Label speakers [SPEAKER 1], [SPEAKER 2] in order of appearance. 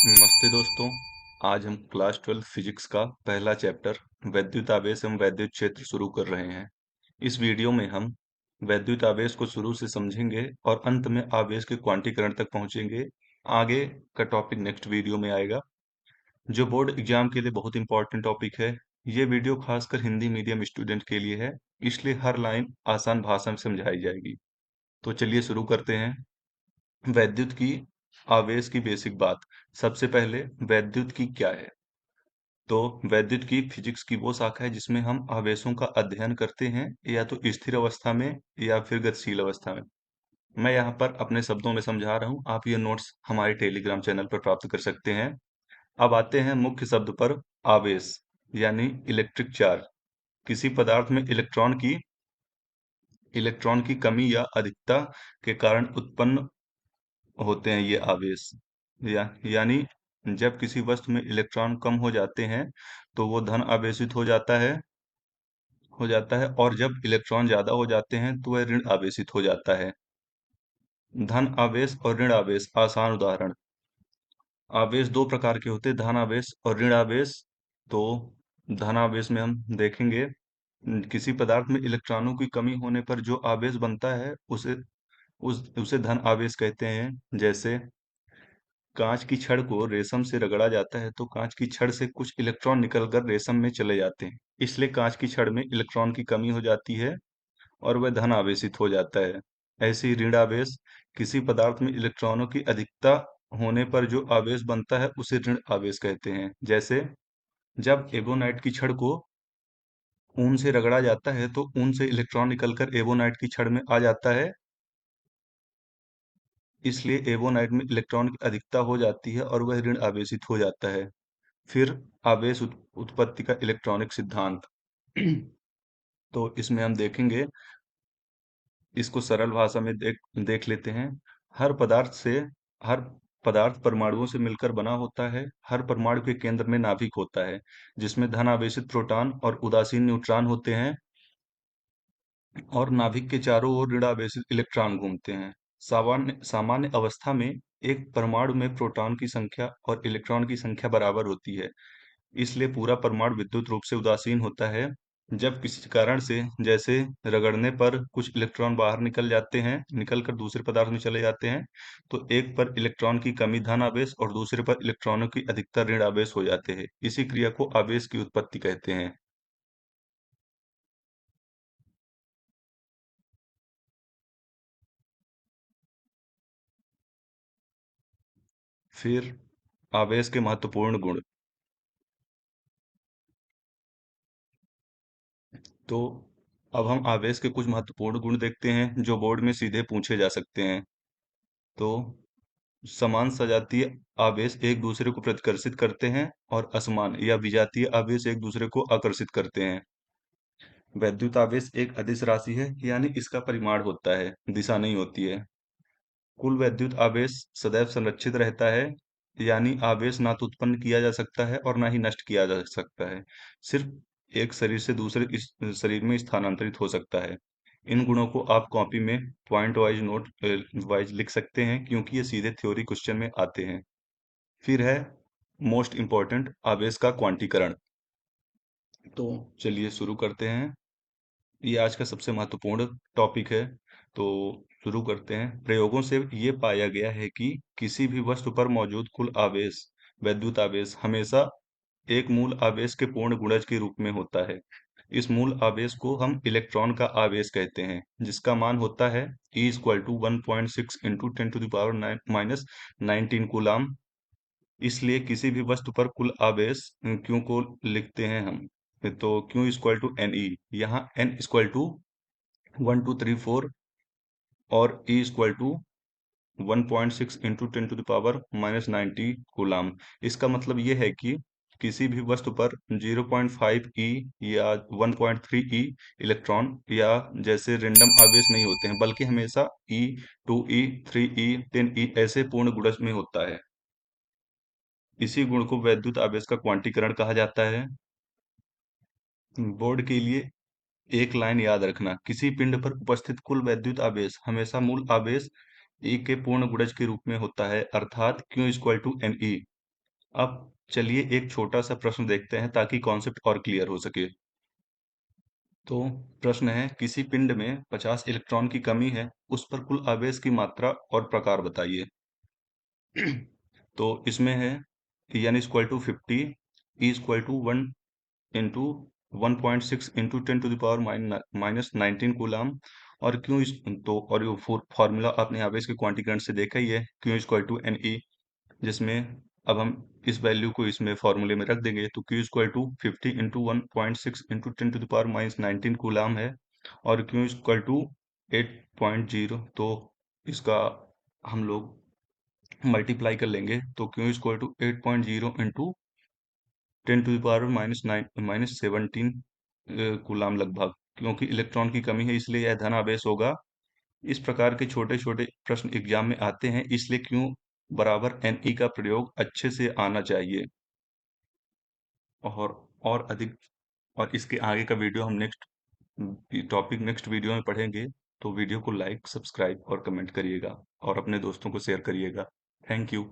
[SPEAKER 1] नमस्ते दोस्तों। आज हम क्लास 12 फिजिक्स का पहला चैप्टर वैद्युत आवेश एवं वैद्युत क्षेत्र शुरू कर रहे हैं। इस वीडियो में हम वैद्युत आवेश को शुरू से समझेंगे और अंत में आवेश के क्वांटीकरण तक पहुंचेंगे। आगे का टॉपिक नेक्स्ट वीडियो में आएगा, जो बोर्ड एग्जाम के लिए बहुत इंपॉर्टेंट टॉपिक है। ये वीडियो खासकर हिंदी मीडियम स्टूडेंट के लिए है, इसलिए हर लाइन आसान भाषा में समझाई जाएगी। तो चलिए शुरू करते हैं। वैद्युत की आवेश की बेसिक बात। सबसे पहले वैद्युत की क्या है? तो वैद्युत की फिजिक्स की वो शाखा है जिसमें हम आवेशों का अध्ययन करते हैं, या तो स्थिर अवस्था में या फिर गतिशील अवस्था में। मैं यहाँ पर अपने शब्दों में समझा रहा हूँ, आप ये नोट्स हमारे टेलीग्राम चैनल पर प्राप्त कर सकते हैं। अब आते हैं मुख्य शब्द पर। आवेश यानी इलेक्ट्रिक चार्ज। किसी पदार्थ में इलेक्ट्रॉन की कमी या अधिकता के कारण उत्पन्न होते हैं ये आवेश। यानी जब किसी वस्तु में इलेक्ट्रॉन कम हो जाते हैं तो वो धन आवेशित हो जाता है, और जब इलेक्ट्रॉन ज्यादा हो जाते हैं तो वह ऋण आवेशित हो जाता है। धन आवेश और ऋण आवेश आसान उदाहरण। आवेश दो प्रकार के होते हैं, धन आवेश और ऋण आवेश। तो धन आवेश में हम देखेंगे, किसी पदार्थ में इलेक्ट्रॉनों की कमी होने पर जो आवेश बनता है उसे धन आवेश कहते हैं। जैसे कांच की छड़ को रेशम से रगड़ा जाता है तो कांच की छड़ से कुछ इलेक्ट्रॉन निकलकर रेशम में चले जाते हैं, इसलिए कांच की छड़ में इलेक्ट्रॉन की कमी हो जाती है और वह धन आवेशित हो जाता है। ऐसे ही ऋण आवेश, किसी पदार्थ में इलेक्ट्रॉनों की अधिकता होने पर जो आवेश बनता है उसे ऋण आवेश कहते हैं। जैसे जब एबोनाइट की छड़ को ऊन से रगड़ा जाता है तो ऊन से इलेक्ट्रॉन निकलकर एबोनाइट की छड़ में आ जाता है, इसलिए एबोनाइट में इलेक्ट्रॉन की अधिकता हो जाती है और वह ऋण आवेशित हो जाता है। फिर आवेश उत्पत्ति का इलेक्ट्रॉनिक सिद्धांत। तो इसमें हम देखेंगे, इसको सरल भाषा में देख लेते हैं। हर पदार्थ से हर पदार्थ परमाणुओं से मिलकर बना होता है। हर परमाणु के केंद्र में नाभिक होता है जिसमें धन आवेशित प्रोटॉन और उदासीन न्यूट्रॉन होते हैं, और नाभिक के चारों ओर ऋणावेशित इलेक्ट्रॉन घूमते हैं। सामान्य सामान्य अवस्था में एक परमाणु में प्रोटॉन की संख्या और इलेक्ट्रॉन की संख्या बराबर होती है, इसलिए पूरा परमाणु विद्युत रूप से उदासीन होता है। जब किसी कारण से, जैसे रगड़ने पर, कुछ इलेक्ट्रॉन बाहर निकलकर दूसरे पदार्थ में चले जाते हैं, तो एक पर इलेक्ट्रॉन की कमी धन आवेश और दूसरे पर इलेक्ट्रॉनों की अधिकता ऋण आवेश हो जाते हैं। इसी क्रिया को आवेश की उत्पत्ति कहते हैं। फिर आवेश के महत्वपूर्ण गुण। तो अब हम आवेश के कुछ महत्वपूर्ण गुण देखते हैं जो बोर्ड में सीधे पूछे जा सकते हैं। तो समान सजातीय आवेश एक दूसरे को प्रतिकर्षित करते हैं और असमान या विजातीय आवेश एक दूसरे को आकर्षित करते हैं। वैद्युत आवेश एक अदिश राशि है, यानी इसका परिमाण होता है, दिशा नहीं होती है। कुल वैद्युत आवेश सदैव संरक्षित रहता है, यानी आवेश ना तो उत्पन्न किया जा सकता है और ना ही नष्ट किया जा सकता है। सिर्फ एक शरीर से दूसरे इस शरीर में स्थानांतरित हो सकता है। इन गुणों को आप कॉपी में पॉइंट वाइज नोट वाइज लिख सकते हैं, क्योंकि ये सीधे थ्योरी क्वेश्चन में आते हैं। फिर है मोस्ट इम्पोर्टेंट, आवेश का क्वांटीकरण। तो चलिए शुरू करते हैं। ये आज का सबसे महत्वपूर्ण टॉपिक है। तो शुरू करते हैं। प्रयोगों से ये पाया गया है कि किसी भी वस्तु पर मौजूद कुल आवेश, वैद्युत आवेश, हमेशा एक मूल आवेश के पूर्ण गुणज के रूप में होता है। इस मूल आवेश को हम इलेक्ट्रॉन का आवेश कहते हैं, जिसका मान होता है E equal to 1.6 into 10⁻⁻19 coulomb. इसलिए किसी भी वस्तु पर कुल आवेश Q को लिखते हैं हम। तो Q इक्वल टू Ne, यहाँ N इक्वल टू 1 2 3 4 और E equal to 1.6 into 10⁻⁻90 coulomb. इसका मतलब ये है कि किसी भी वस्तु पर 0.5 E या 1.3 E इलेक्ट्रॉन या जैसे रेंडम आवेश नहीं होते हैं, बल्कि हमेशा E, 2E, 3E, 10E ऐसे पूर्ण गुणज में होता है। इसी गुण को वैद्युत आवेश का क्वांटीकरण कहा जाता है। बोर्ड के लिए एक लाइन याद रखना, किसी पिंड पर उपस्थित कुल वैद्युत आवेश हमेशा मूल आवेश E के पूर्ण गुणज के रूप में होता है, अर्थात Q इक्वल टू Ne। अब चलिए एक छोटा सा प्रश्न देखते हैं ताकि कॉन्सेप्ट और क्लियर हो सके। तो प्रश्न है, किसी पिंड में 50 इलेक्ट्रॉन की कमी है, उस पर कुल आवेश की मात्रा और प्रकार बताइए। तो इसमें है n equal to 50, E equal to 1 into 1.6 into 10 to the power minus 19 coulomb. और क्यों इस तो और ये फॉर्मूला आपने आवेश के क्वांटीकरण से देखा ही है, Q equal to N E, जिसमें अब हम इस वैल्यू को इसमें फॉर्मूले में रख देंगे। तो Q equal to 50 into 1.6 into 10 to the power minus 19 coulomb है, और Q इक्वल टू 8.0। तो इसका हम लोग मल्टीप्लाई कर लेंगे, तो Q equal to 8.0 into 10 to the power minus 17 coulomb लगभग। क्योंकि इलेक्ट्रॉन की कमी है इसलिए यह धन आवेश होगा। इस प्रकार के छोटे छोटे प्रश्न एग्जाम में आते हैं, इसलिए क्यों बराबर एन ई का प्रयोग अच्छे से आना चाहिए। और अधिक और इसके आगे का वीडियो हम नेक्स्ट टॉपिक नेक्स्ट वीडियो में पढ़ेंगे। तो वीडियो को लाइक, सब्सक्राइब और कमेंट करिएगा और अपने दोस्तों को शेयर करिएगा। Thank you.